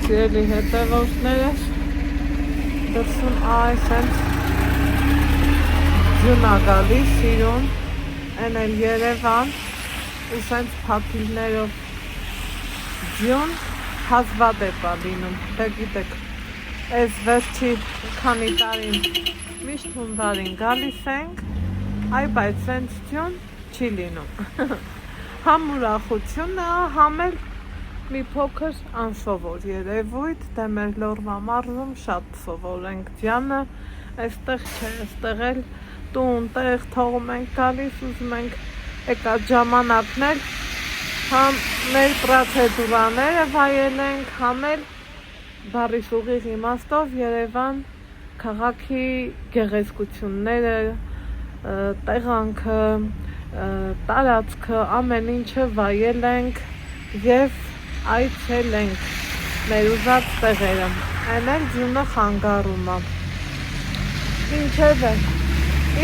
Սիրելի հետևորդներս, դրսում այսենց ձյուն ա գալիս սիրուն, են էլ Երևան ու սենց փափիլներով ձյուն հազվադեպ ա լինում, դե գիտեք, այս վերջի քանի տարին միշտ հունվարին գալիս ենք, այ բայց սենց ձյուն չի լինում, համ ուրախություն է, համ էլ մի փոքր անսովոր երևույթ, դե մեր Լոռվա մարզում շատ սովոր ենք ձյանը, այստեղ չէ, այստեղ էլ տուն տեղ թողում ենք գալիս, ուզում ենք եկած ժամանակն էլ համ մեր պրոցեդուրաները վայելենք, համ էլ բառիս ուղիղ իմաստով Երևան քաղաքի գեղեցկությունները, տեղանքը, տարածքը, ամեն ինչը վայելենք եւ այցելենք մեր ուզած տեղերը, այն էլ ձյունը խանգարում է։ Ինչևէ,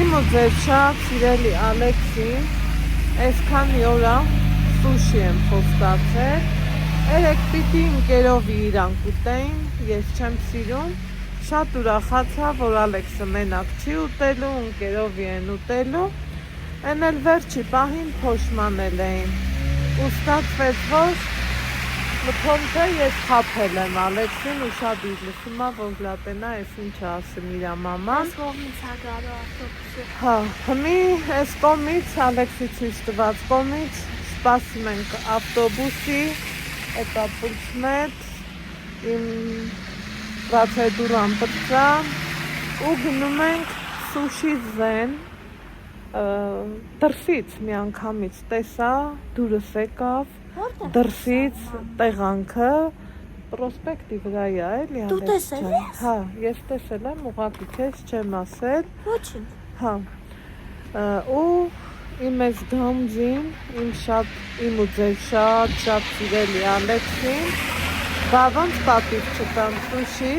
իմ ու ձեր շատ սիրելի Ալեքսին այսքանի օրա սուշի եմ խոստացել, երեկ պիտի ընկերովի իրանք ուտեին, ես չեմ սիրում, շատ ուրախացա, որ Ալեքսը մենակ չի ուտելու, ընկերովի են ուտելու, այն էլ վերջի պահին փոշմանել էին, ու ստացվեց, որ մտքում թե ես խաբել եմ Ալեքսին ու շատ իր լսում է, որ լատենա ես ինչ ասում իրա մաման։ Այս կողմից է գալու ավտոբուսը։ Հա, հմի այս կողմից, Ալեքսի ցույց տված կողմից սպասում ենք ավտոբուսի, էտա պուլսմետ, իմ պրոցեդուրան պտրա ու գնում ենք սուշի զեն, դրսից մի անգամից տեսա, դուրս եկավ, դրսից տեղանքը պրոսպեկտի վրա է, էլի Դու տեսել ես? Հա, ես տեսել եմ, ուղղակի քեզ չեմ ասել։ Ոչինչ։ Հա, ու իմ այս գամձին, իմ ու ձեր շատ սիրելի Ալեքսին, բա ոնց պատիվ չտամ սուշի,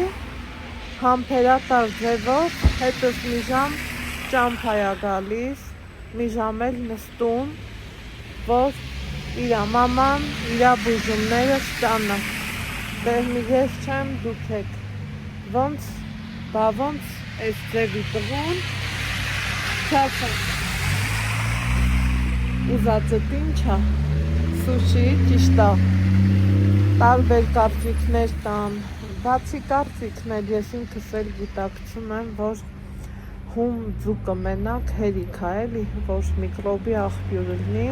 համբերատար ձևով, հետս մի ժամ ճամփա ա գալիս, մի ժամ էլ նստում, որ իրա մաման, իրա բուժումները ստանա, դե ես չեմ դուք եք, ոնց, բա ոնց այս ձևի տղուն, չասեմ, ուզածդ ինչա, սուշի ճիշտ է, տարբեր կարծիքներ տան, բացի կարծիքն էլ ես ինքս էլ գիտակցում եմ, որ հում ձուկը մենակ հերիք է էլի, որ միկրոբի աղբյուր լինի,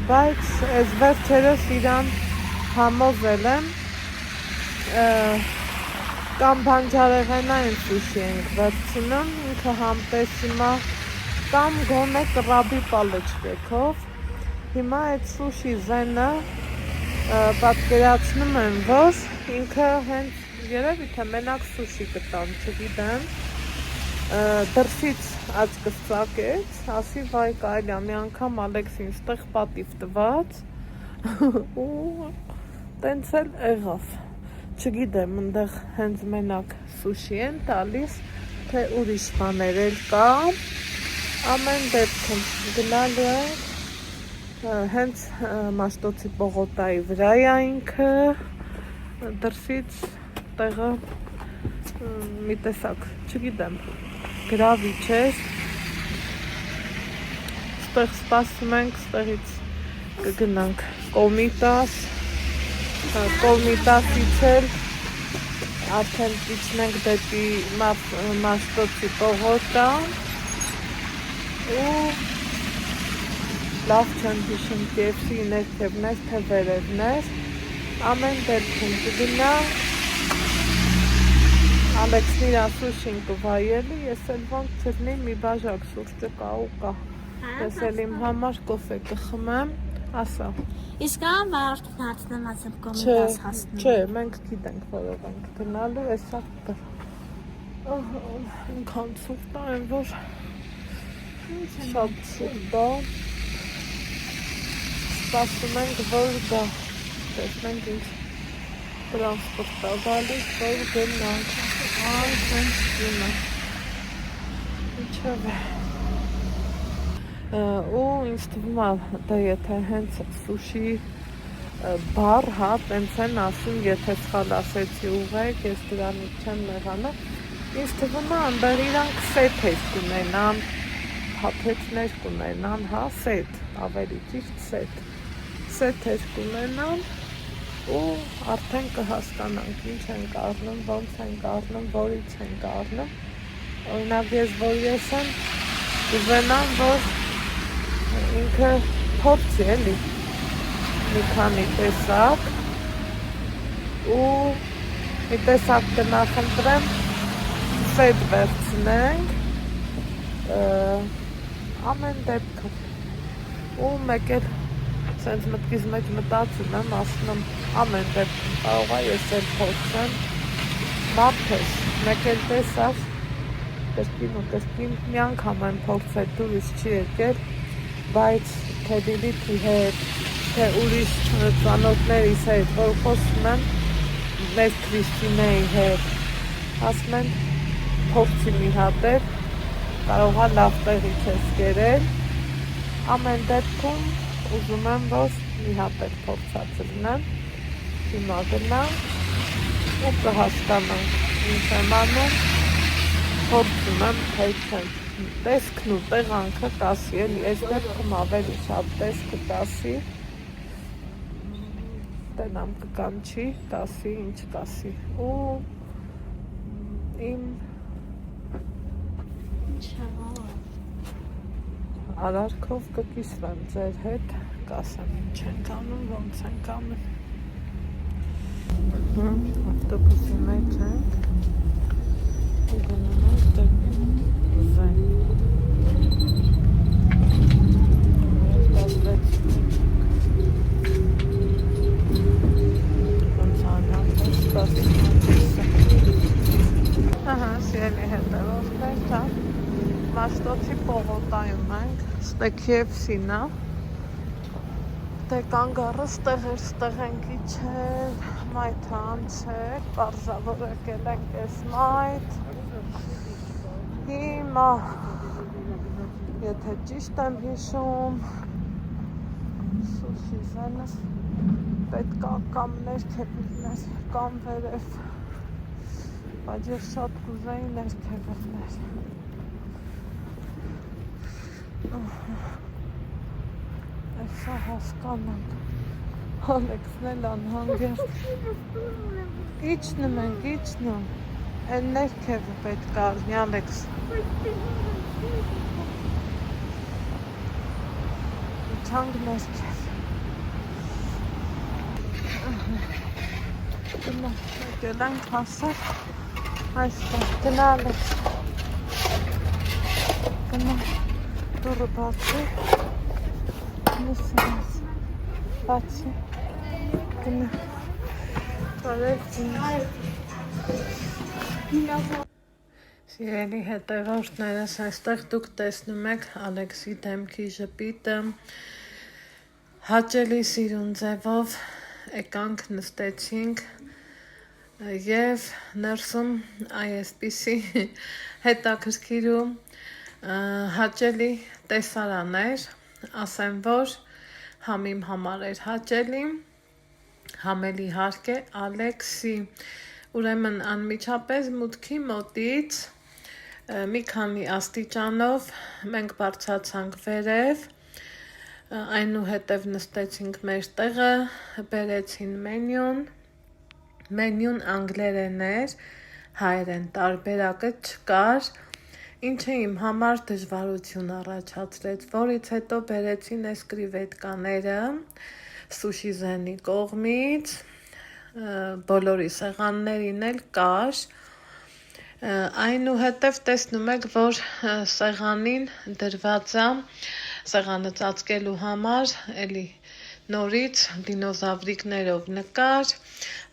բայց այս վերջերս իրան համոզել եմ, կամ բանջարեղենային սուշի ենք վերցնում, ինքը համ տեսում է, կամ գոնե կրաբի պալեչկեքով, հիմա այդ սուշի զենը պատկերացնում եմ, որ ինքը հենց երևի թե մենակ սուշի կտան, չգիտեմ, դրսից աչքս ծակեց, ասի վայ կարելի է մի անգամ Ալեքսին ստեղ պատիվ տված ու տենց էլ եղավ, չգիտեմ ընդեղ հենց մենակ սուշի են տալիս, թե ուրիշ բաներ էլ կա, ամեն դեպքում գնալու ենք, հենց Մաշտոցի պողոտայի վրա է ինքը, դրսից տեղը մի տեսակ, չգիտեմ, գրավի չէր, ստեղ սպասում ենք, ստեղից կգնանք Կոմիտաս, Կոմիտասից էլ արդեն իջնենք դեպի Մաշտոցի պողոտա ու լավ չեմ հիշում KFC ներքևներ, թե վերևներ, ամեն դեպքում կգնանք, Ալեքսն իր սուշին կվայելի, ես էլ ոնց չլինի մի բաժակ սուրճը կա ու կա, ես էլ իմ համար կոֆե կխմեմ, ասա։ Իսկ ան վարորդն հացնեմ ասեմ Կոմիտաս հասնում։ Չէ, մենք գիտենք որով ենք գնալու, էսա ինքան սուրտ է, են որ շատ սուրտ է, սպասում ենք, որ գա, տեսնենք ինչ տրանսպորտ է գալիս, որ գնանք, այդպես գնա, ինչև է, ու ինձ թվում է, դա եթե հենց սուշի բառ, հա, տենց են ասում, եթե սխալ ասեցի ուղղեք, ես դրանից չեմ մեղանա։ Ինձ թվում է անդար իրանք սեթ էր կունենան, փափեցներ կունենան, հա, սեթ, ավելի ճիշտ սեթ էր կունենան ու արդեն կհասկանանք ինչ ենք առնում, ոնց ենք առնում, որից ենք առնում։ Օրինակ ես որ ես եմ կուզենամ, որ ինքը փորձի էլի մի քանի տեսակ ու մի տեսակ կնախընտրեմ սեթ վերցնենք ամեն դեպքում ու մեկ էլ սենց մտքիս մեջ մտածում եմ, ասում եմ ամեն դեպքում կարող է ես էլ փորձեմ մապես, մեկ էլ տեսավ կրկին ու կրկին մի անգամ եմ փորձել դուրս չի եկել, բայց թե Լիլիթի հետ, թե ուրիշ ծանոթներիս հետ, որ խոսում եմ մեր Քրիստինեի հետ, ասում են փորձի մի հատ էր, կարող է լավ տեղի չես կերել, ամեն դեպքում ուզում եմ, որ մի հատ էլ փորձած լինեմ, հիմա գնանք ու կհասկանանք ինչ եմ անում, փորձում եմ, թե չեմ, տեսքն ու տեղանքը կասի, էլի, այս դեպքում ավելի շատ տեսքը կասի, տենամ կկանչի, կասի, ինչ կասի, ու իմ արարքով կկիսվեմ ձեր հետ, կասեմ ինչ ենք անում, ոնց ենք անում։ Ավտոբուսի մեջ ենք, ու գնում ենք դեպի Ուզեն։ Ահա, սիրելի հետևորդներ, դա Մաշտոցի պողոտայում ենք, ստե KFC-ն է, դե կանգառը ստեղ ենք իջել, մայթը անցել, պարզավոր եկել ենք ես մայթ, հիմա, եթե ճիշտ եմ հիշում, սուշի զենը պետք է կամ ներքևիլներ, կամ վերև, բայց ես շատ կուզեի ներքևիլներ։ Այսա հասկանանք, Ալեքսն էլ անհանգերտ, իջնում ենք, իջնում, են ներքևը պետք արնի, Ալեքս, իջանք ներքև, գնա, եկել ենք հասել, այստեղ, գնա Ալեքս, գնա, դուրը բացի, նուսինես, բացի, գնա, Սիրելի հետևորդներս, այստեղ դուք տեսնում եք Ալեքսի դեմքի ժպիտը, հաճելի սիրուն ձևով եկանք նստեցինք և ներսում այսպիսի հետաքրքիր ու հաճելի տեսարան էր, ասեմ, որ համ իմ համար էր հաճելի, համ էլ իհարկե Ալեքսի, ուրեմն անմիջապես մուտքի մոտից մի քանի աստիճանով մենք բարձրացանք վերև, այնուհետև նստեցինք մեր տեղը, բերեցին մենյուն անգլերեն էր, հայերեն տարբերակը չկար, ինչը իմ համար դժվարություն առաջացրեց, որից հետո բերեցին այս կրիվետկաները սուշի զենի կողմից, բոլորի սեղաններին էլ կար, այնուհետև տեսնում եք, որ սեղանին դրված է սեղանը ծածկելու համար, էլի նորից դինոզավրիկներով նկար,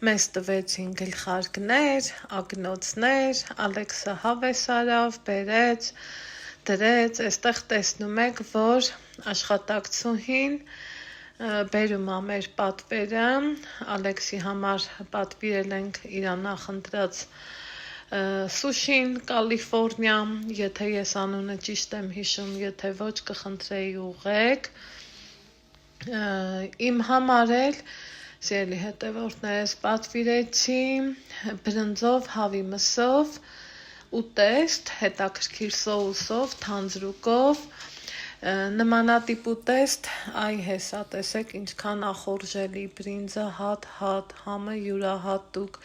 մեզ տվեցին գլխարկներ, ակնոցներ, Ալեքսը հավես արավ, բերեց, դրեց, այստեղ տեսնում եք, որ աշխատակցուհին բերում է մեր պատվերը, Ալեքսի համար պատվիրել ենք իր նախընտրած սուշին Կալիֆորնիա, եթե ես անունը ճիշտ եմ հիշում, եթե ոչ կխնդրեի ուղղեք, իմ համար էլ Սիրելի հետևորդներս, պատվիրեցի բրնձով, հավի մսով, ուտեստ, հետաքրքիր սոուսով, թանձրուկով, նմանատիպ ուտեստ, այ հեսա տեսեք ինչքան ախորժելի բրինձը հատ, համը յուրահատուկ,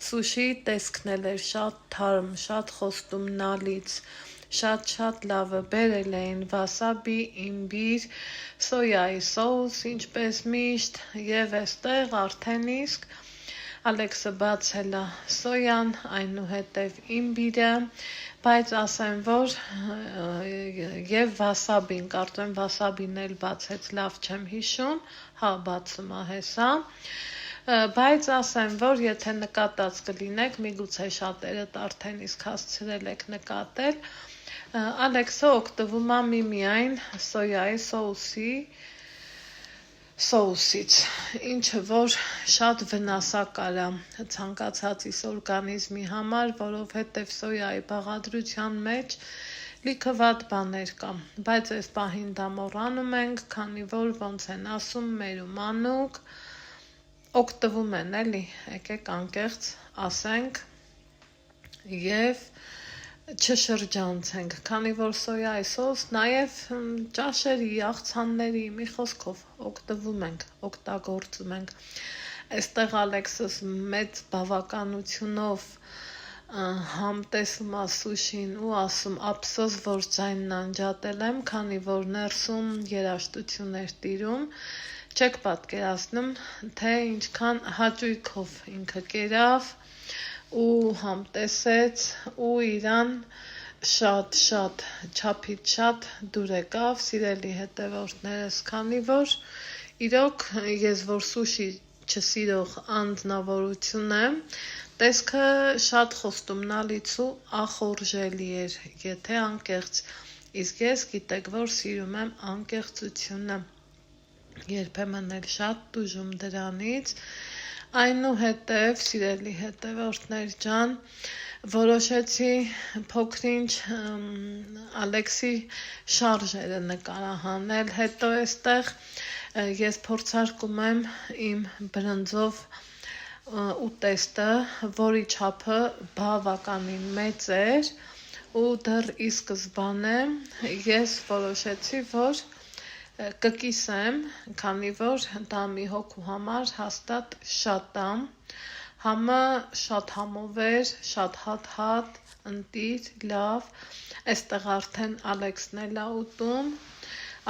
սուշի տեսքն էլ էր շատ թարմ, շատ խոստում նալից, շատ լավը բերել էին վասաբի, իմբիր, սոյայի սոուս, ինչպես միշտ, եւ այստեղ արդեն իսկ Ալեքսը բացել է սոյան, այնուհետև իմբիրը, բայց ասեմ, որ եւ վասաբին, կարծեմ վասաբին էլ բացեց, լավ չեմ հիշում, հա, բացում է հեսա, բայց ասեմ, որ եթե նկատած կլինեք, միգուցե շատերդ արդեն իսկ հասցրել եք նկատել, Ալեքսը օգտվում է միմիայն սոյայի սոուսից, ինչը որ շատ վնասակար է ցանկացածիս օրգանիզմի համար, որովհետև սոյայի բաղադրության մեջ լիքը վատ բաներ կա, բայց այս պահին դա մոռանում ենք, քանի որ ոնց են ասում մեր ու մանուկ, օգտվում են էլի, եկեք անկեղծ ասենք եւ չշրջանցենք, քանի որ սոյայի սոուս նաև ճաշերի, աղցանների, մի խոսքով օգտվում ենք, օգտագործում ենք։ Այստեղ Ալեքսս մեծ բավականությունով համտեսում է սուշին ու ասում ափսոս, որ ձայնն անջատել եմ, քանի որ ներսում երաժշտություն էր տիրում, չեք պատկերացնում, թե ինչքան հաճույքով ինքը կերավ ու համտեսեց ու իրան շատ չափից շատ դուր եկավ, սիրելի հետևորդներս, քանի որ իրոք ես որ սուշի չսիրող անձնավորություն եմ, տեսքը շատ խոստումնալից ու ախորժելի էր, եթե անկեղծ, իսկ ես գիտեք, որ սիրում եմ անկեղծությունը, երբեմն էլ շատ տուժում դրանից, այնուհետև, սիրելի հետևորդներ ջան, որոշեցի փոքրինչ Ալեքսի շարժերը նկարահանել, հետո այստեղ ես փորձարկում եմ իմ բրնձով ուտեստը, որի չափը բավականին մեծ էր ու դեռ ի սկզբանե ես որոշեցի, որ կկիսեմ, քանի որ դա մի հոգու համար հաստատ շատ է, համը շատ համով էր, շատ հատ, ընտիր, լավ, այստեղ արդեն Ալեքսն էլ է ուտում,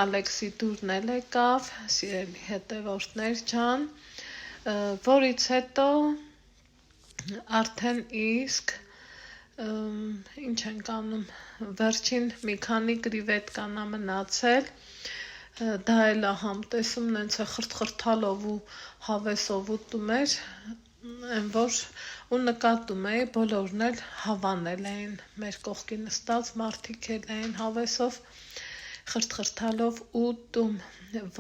Ալեքսի դուրն էլ եկավ, սիրելի հետևորդներ ջան, որից հետո արդեն իսկ ինչ ենք անում, վերջին մի քանի կրիվետկան է մնացել, դա էլ է համտեսում, նենց է խրթխրթալով ու հավեսով ուտում էր, որ ու նկատում էի, բոլորն էլ հավանել էին, մեր կողքի նստած մարդիկ էլ էին հավեսով խրթխրթալով ուտում,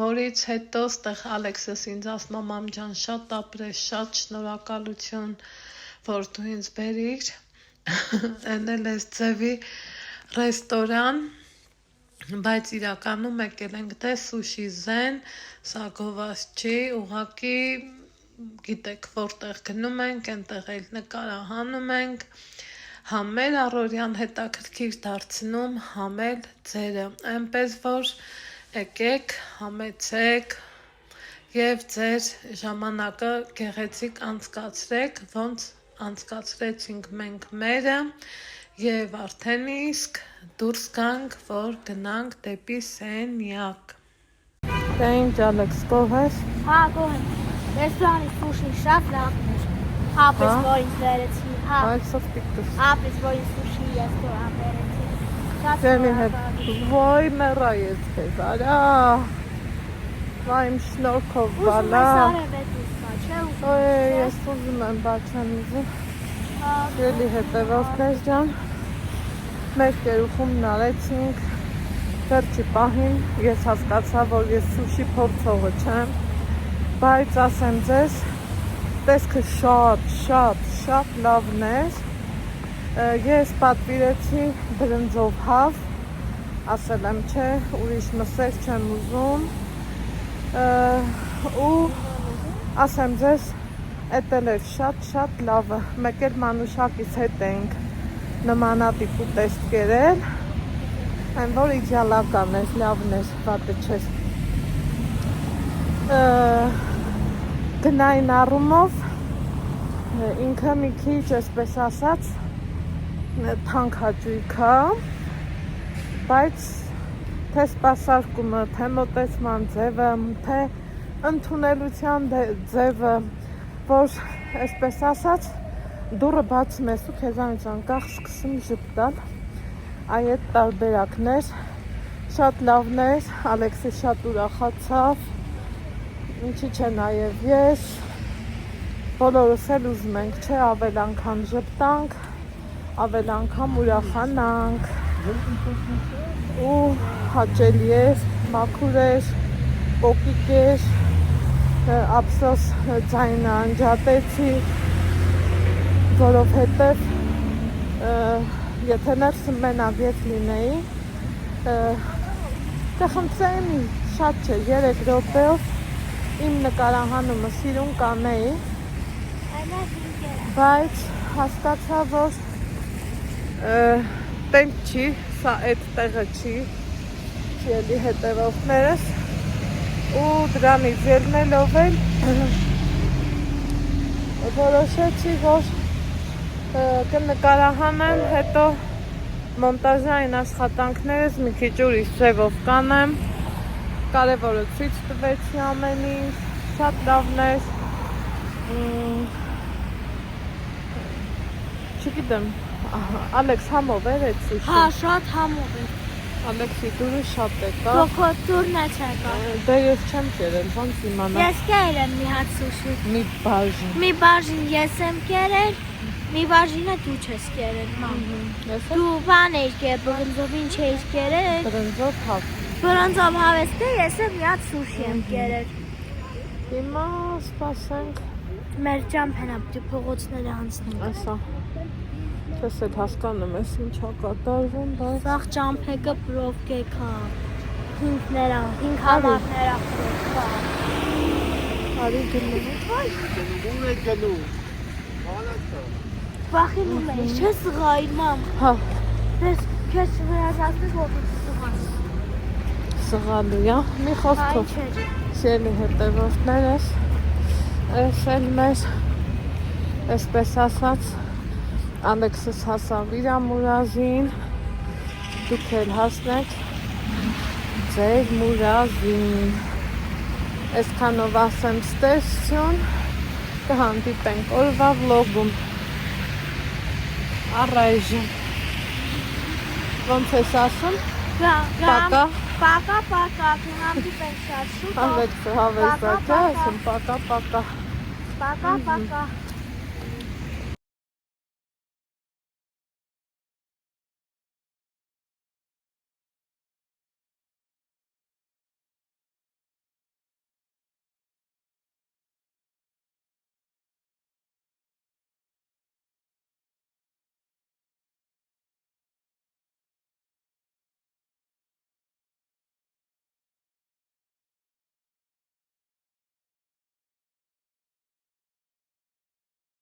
որից հետո ստեղ Ալեքսս ինձ ասում է մամ ջան շատ ապրես, շատ շնորհակալություն, որ դու ինձ բերիր, էնել ես ձևի ռեստորան, բայց իրականում եկել ենք դե սուշի զեն, սա գովազ չի, ուղղակի գիտեք որտեղ գնում ենք, այնտեղ էլ նկարահանում ենք, համ մեր առօրյան հետաքրքիր դարձնում, համ էլ ձերը, այնպես որ եկեք, համեցեք եւ ձեր ժամանակը գեղեցիկ անցկացրեք, ոնց անցկացրեցինք մենք մերը եւ արդեն իսկ դուրս գանք, որ գնանք դեպի սենյակ։ Դե ինչ Ալեքս, գոհ ես։ Հա, գոհ եմ։ Ռեստորանի սուշին շատ լավն էր։ Հապես որ ինձ վերեցի, հա։ Ալեքսով պիկտուս։ Հապես որ ինձ սուշի ռեստորան վերեցի։ Ձենի հետ, ոյ մեռա ես քեզ, արա։ Վայ իմ շնորհքով բալա։ Ոյ, ես ուզում եմ բացեմ իզը։ Սիրելի հետևորդներ ջան, մեր կերուխումն արեցինք, վերջի պահին ես հասկացա, որ ես սուշի փորձողը չեմ, բայց ասեմ ձեզ, տեսքը շատ լավն էր, ես պատվիրեցի բրնձով հավ, ասել եմ չէ, ուրիշ մսեր չեմ ուզում, ու ասեմ ձեզ, էտել էր շատ լավը, մեկ էլ մանուշակից հետ էինք նմանատիպ ուտեստ կերել, այն որ իդեալական էր, լավն էր, վատը չէր։ Գնային առումով ինքը մի քիչ, այսպես ասած, թանկ հաճույք է, բայց թե սպասարկումը, թե մոտեցման ձևը, թե ընդունելության ձևը, որ այսպես ասած դուրը բացում ես ու քեզանից անկախ սկսում ժպտալ, այդ տարբերակներ շատ լավն էր, Ալեքսը շատ ուրախացավ, ինչի՞ չէ նաև ես, բոլորս էլ ուզում ենք, չէ, ավել անգամ ժպտանք, ավել անգամ ուրախանանք ու հաճելի էր, մաքուր էր, կոկիկ էր, ափսոս ձայնը անջատեցի, որովհետև եթե ներսը մենակ ես լինեի, կխնդրեի շատ չէ, 3 րոպեով իմ նկարահանումը սիրուն կանեի, բայց հասկացա, որ տենք չի, սա այդ տեղը չի էլի հետևողներս ու դրանից ելնելով էլ որոշեցի, որ կնկարահանեմ, հետո մոնտաժային աշխատանքներս մի քիչ ուրիշ ձևով կանեմ, կարևորը ցույց տվեցի ամեն ինչ, շատ լավն էր, չգիտեմ, Ալեքս համով էր այդ սուշին։ Հա, շատ համով էր։ Ալեքսի դուրը շատ է կա։ Քո դուրն է չեկա։ Դե ես չեմ կերել, ոնց իմանա։ Ես կերել եմ մի հատ սուշի։ Մի բաժին։ Մի բաժին ես եմ կերել, մի բաժինը դու չես կերել, մամ։ Դու բան էիր կերել, բրնձով ինչ էիր կերել։ Բրնձով հավ։ Բրնձով հավես ես եմ մի հատ սուշի եմ կերել։ Հիմա սպասենք։ Մեր ճամփենա փողոցները անցնենք։ Ասա։ Ես էլ հասկանում ես ինչա կատարվում, բայց Սաղ ճամփեկը պրովկե կա։ 5 համարները պրովկա։ արի գնում։ Գնում է գնում։ Վախենում ես, չես սղայր, մամ։ Հա, Դες քեզ վերադասես որ սղաս։ սղալու է, մի խոսքով։ չէ։ Սիրելի հետևորդներս, այս էլ մեր, այսպես ասած, Ալեքսս հասավ իր մուրազին, դուք էլ հասնեք ձեր մուրազին, այսքանով ասեմ ստեսություն, կհանդիպենք օրվա վլոգում, առայժմ, ոնց ես ասում, պակա, Կհանդիպենք շատ շուտ։ Ալեքսը հավեսակ է, ասում պակա, Պակա։